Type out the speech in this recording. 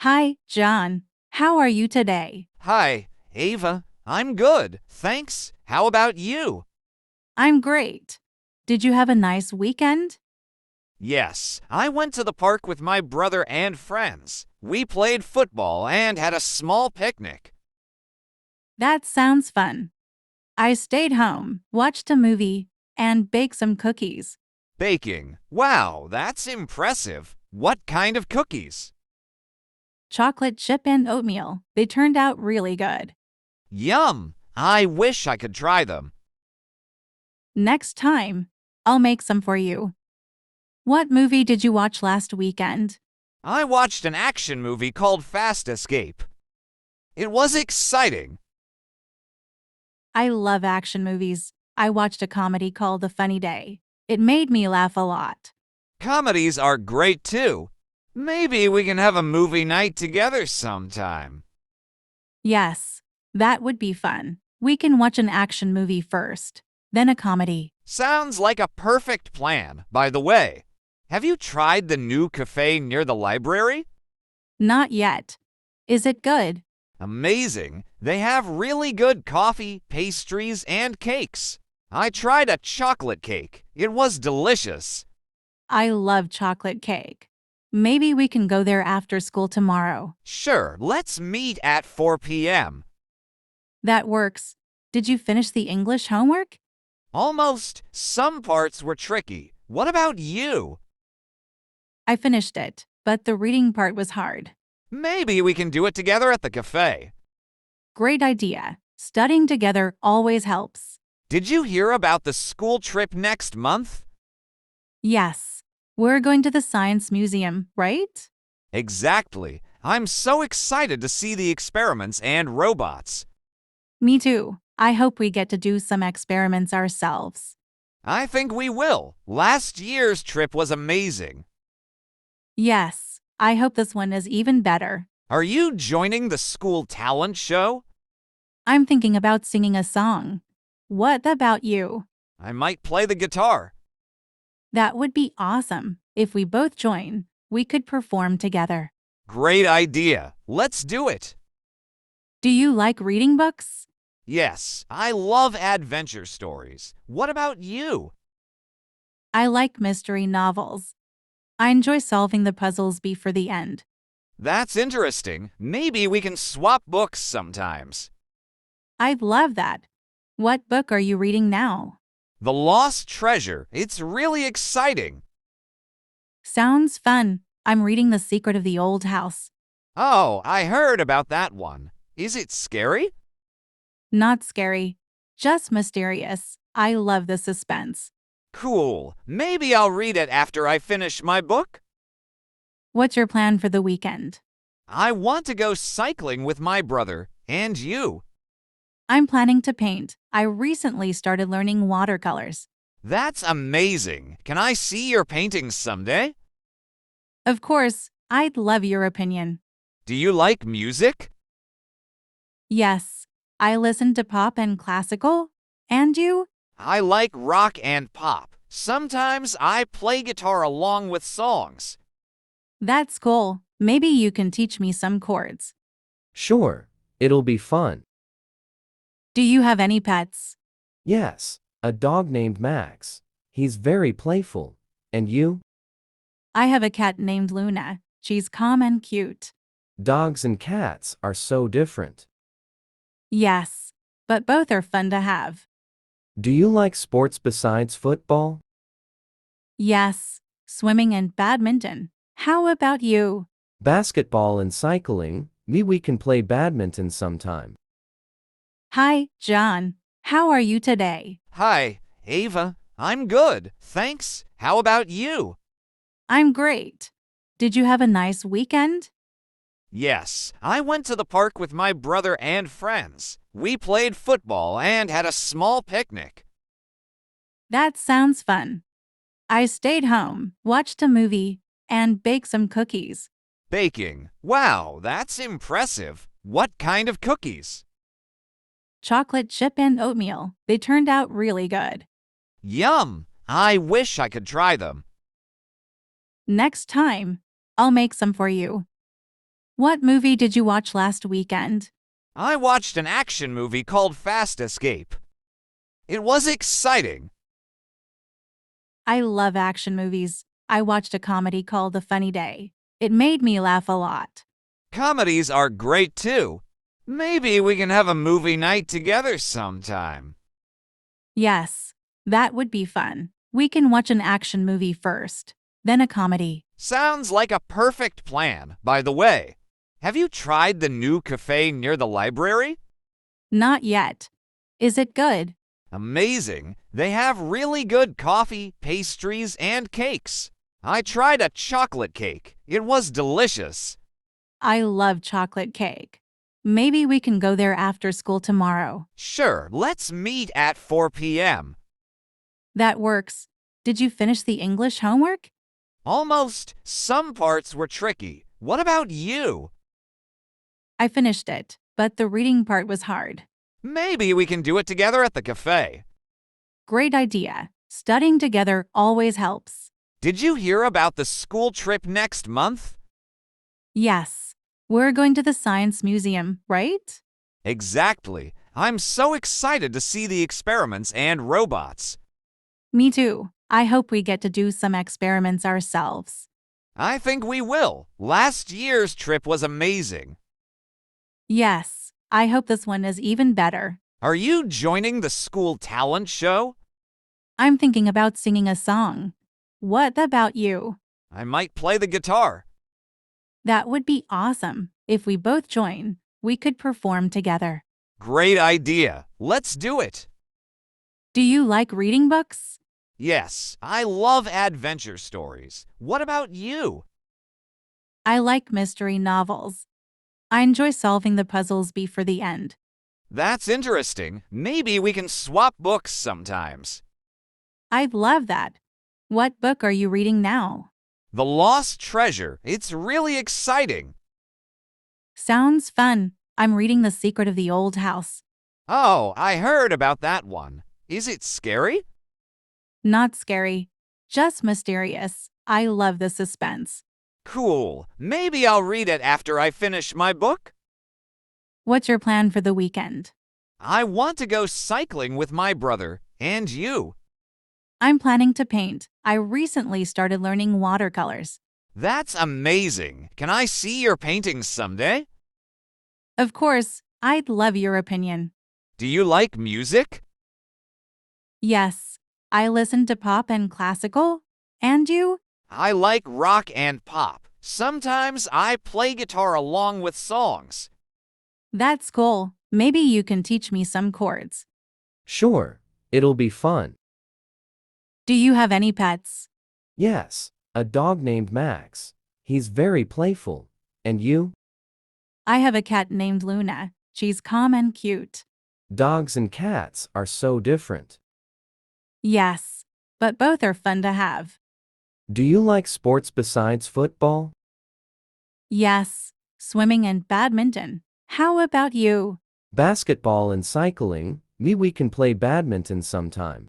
Hi, John. How are you today? Hi, Ava. I'm good, thanks. How about you? I'm great. Did you have a nice weekend? Yes, I went to the park with my brother and friends. We played football and had a small picnic. That sounds fun. I stayed home, watched a movie, and baked some cookies. Baking. Wow, that's impressive. What kind of cookies? Chocolate chip and oatmeal. They turned out really good. Yum! I wish I could try them. Next time, I'll make some for you. What movie did you watch last weekend? I watched an action movie called Fast Escape. It was exciting. I love action movies. I watched a comedy called The Funny Day. It made me laugh a lot. Comedies are great too. Maybe we can have a movie night together sometime. Yes, that would be fun. We can watch an action movie first, then a comedy. Sounds like a perfect plan. By the way, have you tried the new cafe near the library? Not yet. Is it good? Amazing. They have really good coffee, pastries, and cakes. I tried a chocolate cake. It was delicious. I love chocolate cake. Maybe we can go there after school tomorrow. Sure, let's meet at 4 p.m. That works. Did you finish the English homework? Almost. Some parts were tricky. What about you? I finished it, but the reading part was hard. Maybe we can do it together at the cafe. Great idea. Studying together always helps. Did you hear about the school trip next month? Yes. We're going to the science museum, right? Exactly. I'm so excited to see the experiments and robots. Me too. I hope we get to do some experiments ourselves. I think we will. Last year's trip was amazing. Yes, I hope this one is even better. Are you joining the school talent show? I'm thinking about singing a song. What about you? I might play the guitar. That would be awesome. If we both join, we could perform together. Great idea. Let's do it. Do you like reading books? Yes, I love adventure stories. What about you? I like mystery novels. I enjoy solving the puzzles before the end. That's interesting. Maybe we can swap books sometimes. I'd love that. What book are you reading now? The Lost Treasure. It's really exciting. Sounds fun. I'm reading The Secret of the Old House. Oh, I heard about that one. Is it scary? Not scary, just mysterious. I love the suspense. Cool. Maybe I'll read it after I finish my book. What's your plan for the weekend? I want to go cycling with my brother. And you? I'm planning to paint. I recently started learning watercolors. That's amazing. Can I see your paintings someday? Of course, I'd love your opinion. Do you like music? Yes, I listen to pop and classical. And you? I like rock and pop. Sometimes I play guitar along with songs. That's cool. Maybe you can teach me some chords. Sure, it'll be fun. Do you have any pets? Yes, a dog named Max. He's very playful. And you? I have a cat named Luna. She's calm and cute. Dogs and cats are so different. Yes, but both are fun to have. Do you like sports besides football? Yes, swimming and badminton. How about you? Basketball and cycling. Maybe we can play badminton sometime. Hi, John. How are you today? Hi, Ava. I'm good, thanks. How about you? I'm great. Did you have a nice weekend? Yes, I went to the park with my brother and friends. We played football and had a small picnic. That sounds fun. I stayed home, watched a movie, and baked some cookies. Baking. Wow, that's impressive. What kind of cookies? Chocolate chip and oatmeal. They turned out really good. Yum! I wish I could try them. Next time, I'll make some for you. What movie did you watch last weekend? I watched an action movie called Fast Escape. It was exciting. I love action movies. I watched a comedy called A Funny Day. It made me laugh a lot. Comedies are great too. Maybe we can have a movie night together sometime. Yes, that would be fun. We can watch an action movie first, then a comedy. Sounds like a perfect plan. By the way, have you tried the new cafe near the library? Not yet. Is it good? Amazing. They have really good coffee, pastries, and cakes. I tried a chocolate cake. It was delicious. I love chocolate cake. Maybe we can go there after school tomorrow. Sure, let's meet at 4 p.m. That works. Did you finish the English homework? Almost. Some parts were tricky. What about you? I finished it, but the reading part was hard. Maybe we can do it together at the cafe. Great idea. Studying together always helps. Did you hear about the school trip next month? Yes. We're going to the Science Museum, right? Exactly. I'm so excited to see the experiments and robots. Me too. I hope we get to do some experiments ourselves. I think we will. Last year's trip was amazing. Yes. I hope this one is even better. Are you joining the school talent show? I'm thinking about singing a song. What about you? I might play the guitar. That would be awesome. If we both join, we could perform together. Great idea. Let's do it. Do you like reading books? Yes, I love adventure stories. What about you? I like mystery novels. I enjoy solving the puzzles before the end. That's interesting. Maybe we can swap books sometimes. I'd love that. What book are you reading now? The Lost Treasure. It's really exciting. Sounds fun. I'm reading The Secret of the Old House. Oh, I heard about that one. Is it scary? Not scary, just mysterious. I love the suspense. Cool. Maybe I'll read it after I finish my book. What's your plan for the weekend? I want to go cycling with my brother. And you? I'm planning to paint. I recently started learning watercolors. That's amazing. Can I see your paintings someday? Of course, I'd love your opinion. Do you like music? Yes, I listen to pop and classical. And you? I like rock and pop. Sometimes I play guitar along with songs. That's cool. Maybe you can teach me some chords. Sure, it'll be fun. Do you have any pets? Yes, a dog named Max. He's very playful. And you? I have a cat named Luna. She's calm and cute. Dogs and cats are so different. Yes, but both are fun to have. Do you like sports besides football? Yes, swimming and badminton. How about you? Basketball and cycling. Maybe we can play badminton sometime.